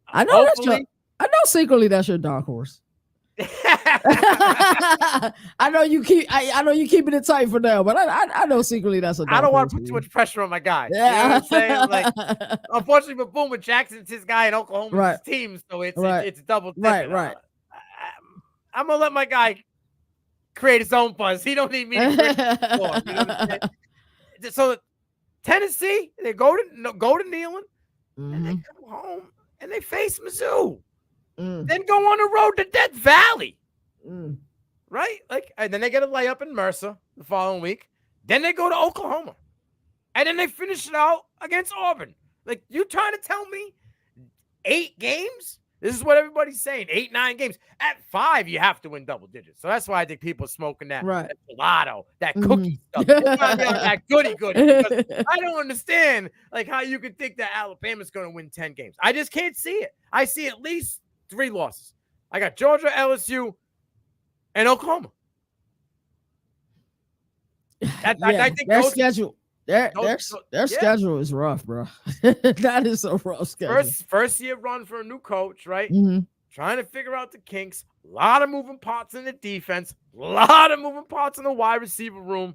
I know secretly that's your dark horse. I know you keeping it tight for now, but I know secretly that's a dark horse. I don't want to put too much pressure on my guy. Yeah. You know what I'm saying? Like, unfortunately for Boomer, Jackson's his guy in Oklahoma's team, so it's double dipping. Right. I'm gonna let my guy create his own buzz. He don't need me to create the floor, you know what I'm saying? So Tennessee, they go to Neyland, and they come home and they face Mizzou. Then go on the road to Death Valley. Right? And then they get a layup in Mercer the following week. Then they go to Oklahoma. And then they finish it out against Auburn. Like, you trying to tell me 8 games? This is what everybody's saying. 8, 9 games. At 5, you have to win double digits. So that's why I think people are smoking that gelato, that cookie stuff. That goody. Because I don't understand how you could think that Alabama's going to win 10 games. I just can't see it. I see at least 3 losses. I got Georgia, LSU, and Oklahoma. I think their schedule. Their schedule is rough, bro. That is a rough schedule. First year run for a new coach, right? Trying to figure out the kinks. A lot of moving parts in the defense. A lot of moving parts in the wide receiver room.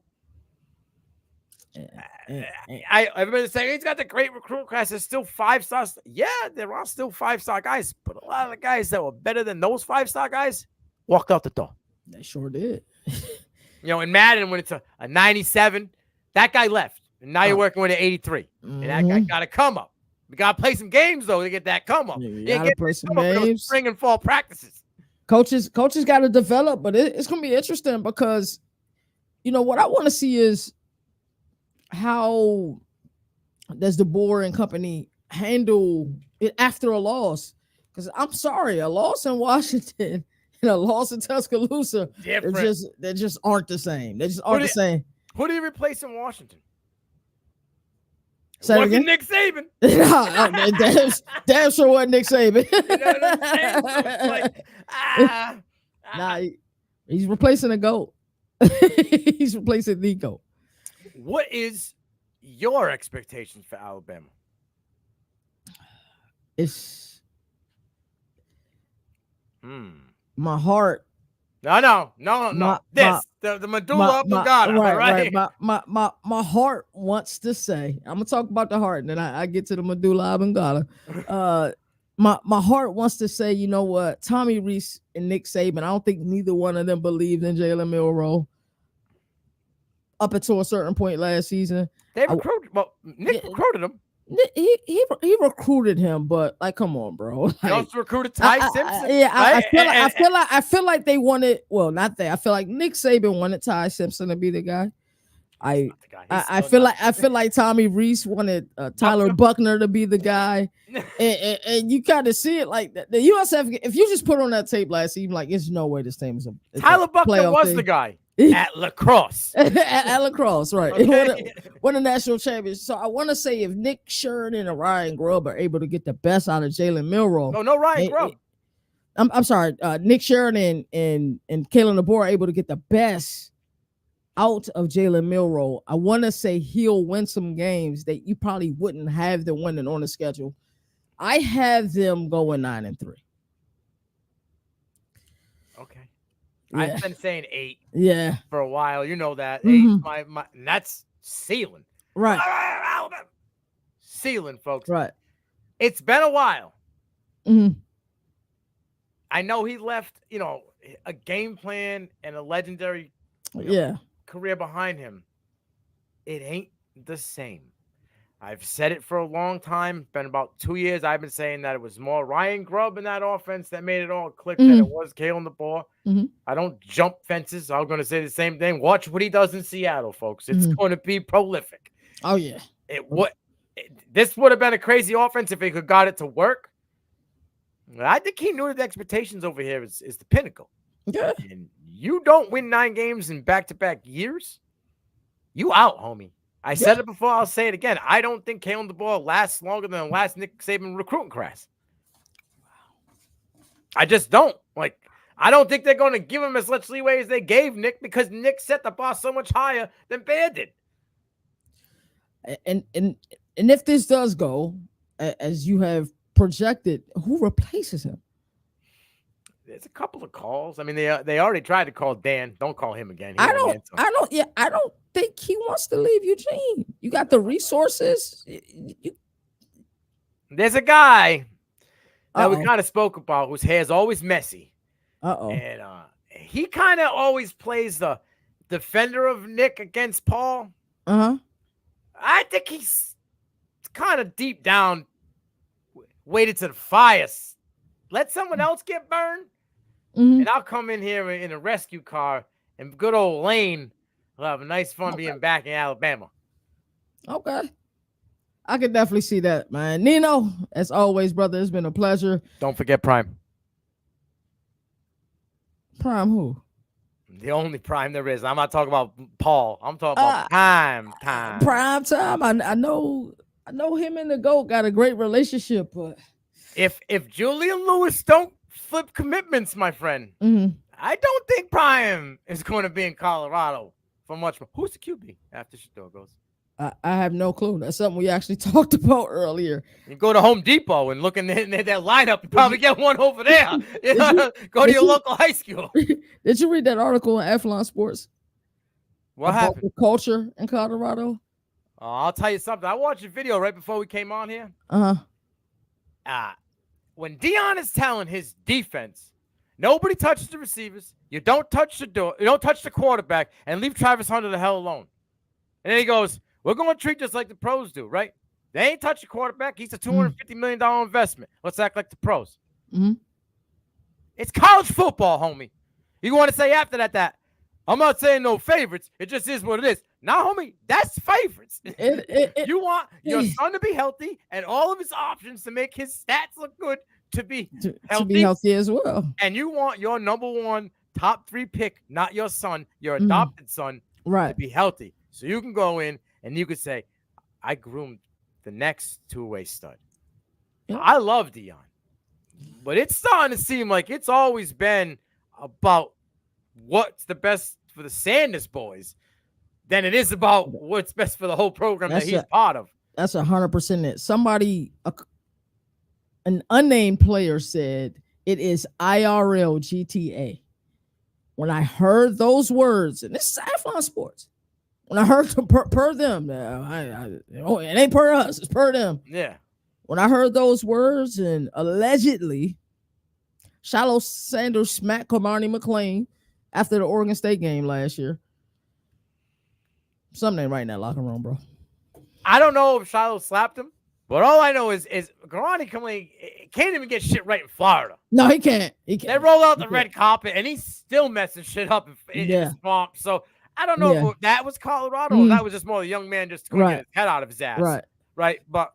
Everybody's saying he's got the great recruit class. There's still 5-stars. Yeah, there are still 5-star guys, but a lot of the guys that were better than those 5-star guys walked out the door. They sure did. In Madden, when it's a 97, that guy left. And now you're working with an 83. And that guy got to come up. We got to play some games, though, to get that come up. You got to play some games. Spring and fall practices. Coaches got to develop, but it's going to be interesting because, what I want to see is how does DeBoer and company handle it after a loss? Because I'm sorry, a loss in Washington and a loss in Tuscaloosa, they just aren't the same. They just aren't the same. Who did he replace in Washington? Say wasn't Nick Saban. Damn sure wasn't Nick Saban. You know what I'm saying? So He's replacing a GOAT. He's replacing the GOAT. What is your expectations for Alabama? It's my heart. No. The medulla oblongata, right? My heart wants to say. I'm gonna talk about the heart, and then I get to the medulla oblongata. My heart wants to say, you know what, Tommy Rees and Nick Saban. I don't think neither one of them believed in Jalen Milroe up until a certain point last season. They recruited. Nick recruited him. He recruited him, but like, come on, bro. He Like, also recruited Ty Simpson. yeah, right? I feel like they wanted. Well, not they. I feel like Nick Saban wanted Ty Simpson to be the guy. He's not the guy. He's I still feel not- like Tommy Reese wanted Tyler Buckner to be the guy, and you kind of see it like the USF. If you just put on that tape last season, like, there's no way this team is a Tyler Buckner playoff was team. the guy at lacrosse. at lacrosse, right? Okay. Won a national championship. So I want to say if Nick Sheridan and Ryan Grubb are able to get the best out of Jalen Milroe, No Ryan Grubb. I'm sorry, Nick Sheridan and Kalen DeBoer are able to get the best out of Jalen Milroe, I want to say he'll win some games that you probably wouldn't have them winning on the schedule. I have them going 9-3. Okay. Yeah. I've been saying 8 for a while. You know that. 8 my and that's ceiling. Right. Ceiling, folks. Right. It's been a while. Mm-hmm. I know he left, a game plan and a legendary career behind him. It ain't the same. I've said it for a long time. Been about 2 years. I've been saying that it was more Ryan Grubb in that offense that made it all click than it was Kalen DeBoer. I don't jump fences. I'm going to say the same thing. Watch what he does in Seattle, folks. It's going to be prolific. Oh, yeah. This would have been a crazy offense if he could got it to work. I think he knew the expectations over here is the pinnacle. Yeah. And you don't win 9 games in back-to-back years, you out, homie. I said it before, I'll say it again. I don't think Kalen DeBoer lasts longer than the last Nick Saban recruiting class. I just don't. I don't think they're going to give him as much leeway as they gave Nick because Nick set the bar so much higher than Bear did. And if this does go as you have projected, who replaces him? There's a couple of calls. I mean, they already tried to call Dan. Don't call him again. I don't think he wants to leave Eugene. You got the resources. There's a guy that we kind of spoke about whose hair is always messy. And he kind of always plays the defender of Nick against Paul. I think he's kind of deep down waited to the fire. Let someone else get burned. And I'll come in here in a rescue car, and good old Lane will have a nice fun being back in Alabama. Okay. I could definitely see that, man. Nino, as always, brother, it's been a pleasure. Don't forget Prime. Prime who? The only Prime there is. I'm not talking about Paul. I'm talking about Prime time. Prime time. I know him and the GOAT got a great relationship, but if Julian Lewis don't flip commitments, my friend, I don't think Prime is going to be in Colorado for much more. Who's the QB after Shador goes? I have no clue. That's something we actually talked about earlier. You go to Home Depot and look in that lineup, you probably get one over there. Go to your local high school. Did you read that article in Athlon Sports? What happened? The culture in Colorado? I'll tell you something. I watched a video right before we came on here. When Dion is telling his defense, nobody touches the receivers, you don't touch the door, you don't touch the quarterback, and leave Travis Hunter the hell alone. And then he goes, we're going to treat this like the pros do, right? They ain't touch the quarterback. He's a $250 million investment. Let's act like the pros. It's college football, homie. You want to say after that, I'm not saying no favorites. It just is what it is. Nah, homie, that's favorites. You want your son to be healthy and all of his options to make his stats look good to be healthy. To be healthy as well. And you want your number 1 top 3 pick, not your son, your adopted son, to be healthy. So you can go in and you could say, I groomed the next two-way stud. I love Dion. But it's starting to seem like it's always been about what's the best for the Sanders boys than it is about what's best for the whole program that he's part of. That's 100% it. Somebody, an unnamed player said it is IRL GTA. When I heard those words, and this is Athlon Sports, when I heard them per them, it ain't per us, it's per them. Yeah. When I heard those words and allegedly Shiloh Sanders smacked Kamani McLean after the Oregon State game last year, something ain't right in that locker room, bro. I don't know if Shiloh slapped him. But all I know is Garani can't even get shit right in Florida. No, he can't. They roll out the red carpet, and he's still messing shit up in the swamp. So I don't know if that was Colorado or that was just more a young man just couldn't get his head out of his ass. Right. But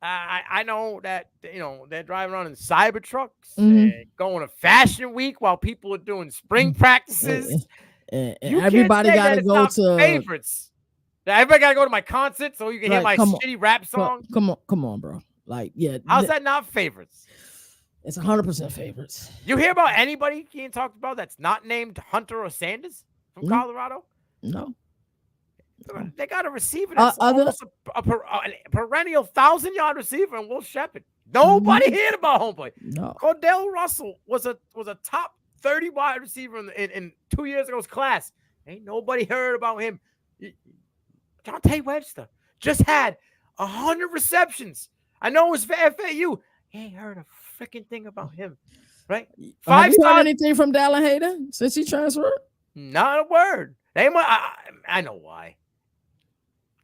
I know that, they're driving around in cyber trucks and going to Fashion Week while people are doing spring practices. And everybody got to go to favorites. Everybody got to go to my concert so you can hear my shitty rap song. Come on, bro. Like, how's that not favorites? It's 100% favorites. You hear about anybody being talked about that's not named Hunter or Sanders from Colorado? No. They got a receiver that's almost a perennial 1,000-yard receiver, and Will Shepherd. Nobody heard about homeboy. No. Cordell Russell was a top 30 wide receiver in 2 years ago's class. Ain't nobody heard about him. Jonte Webster just had 100 receptions. I know it was for FAU. He ain't heard a freaking thing about him, right? Have you heard anything from Dallin Hayden since he transferred? Not a word. I know why.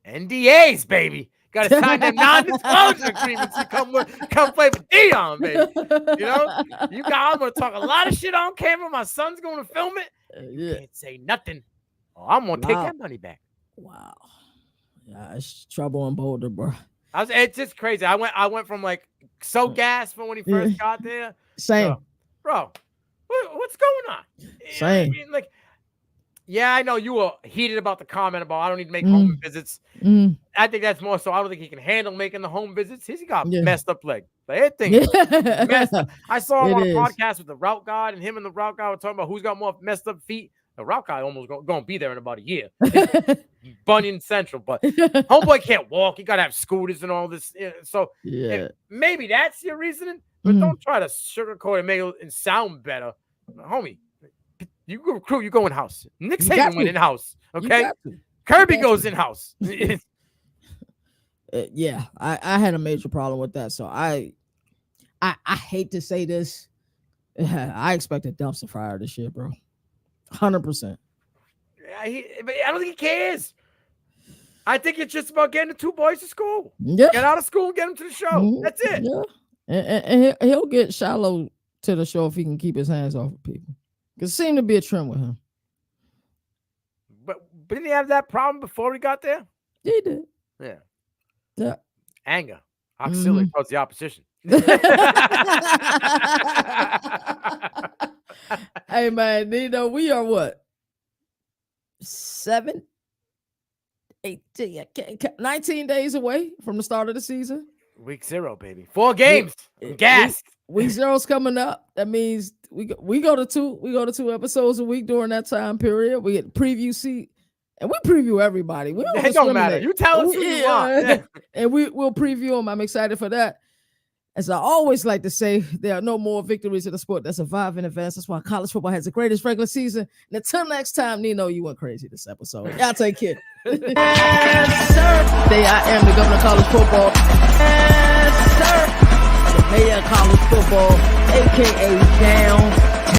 NDAs, baby. Got to sign them non-disclosure agreements to come play for Dion, baby. I'm going to talk a lot of shit on camera. My son's going to film it. You can't say nothing. Oh, I'm going to take that money back. Wow. Yeah, it's trouble in Boulder, bro. It's just crazy. I went from like so gassed from when he first got there. Same. Bro, what's going on? Same. I know you were heated about the comment about I don't need to make home visits. I think that's more so I don't think he can handle making the home visits. He's got messed up leg. Everything messed up. I saw him on a podcast with the route guy, and him and the route guy were talking about who's got more messed up feet. The route guy almost going to be there in about a year. Bunyan Central, but homeboy can't walk. He got to have scooters and all this. So maybe that's your reasoning, but don't try to sugarcoat and make it sound better. Homie, you go recruit, you go in house. Nick Saban went in house. Okay. Kirby goes in house. I had a major problem with that. So I hate to say this. I expect a dumpster fire this year, bro. 100%. But I don't think he cares. I think it's just about getting the two boys to school. Yeah. Get out of school and get them to the show. That's it. Yeah. And he'll get Shallow to the show if he can keep his hands off of people. Because it seemed to be a trend with him. But didn't he have that problem before he got there? He did. Yeah. Anger. Auxiliary towards the opposition. Hey, man, we are what? 19 days away from the start of the season. Week 0, baby. 4 games. Gas. Week 0's coming up. That means we go to 2 episodes a week during that time period. We get preview seat, and we preview everybody. It don't matter. You tell us who you want. And we'll preview them. I'm excited for that. As I always like to say, there are no more victories in the sport that survive in advance. That's why college football has the greatest regular season. And until next time, Nino, you went crazy this episode. Y'all take care. Yes, sir. Today I am the governor of college football. Yes, sir. The mayor of college football, a.k.a. Down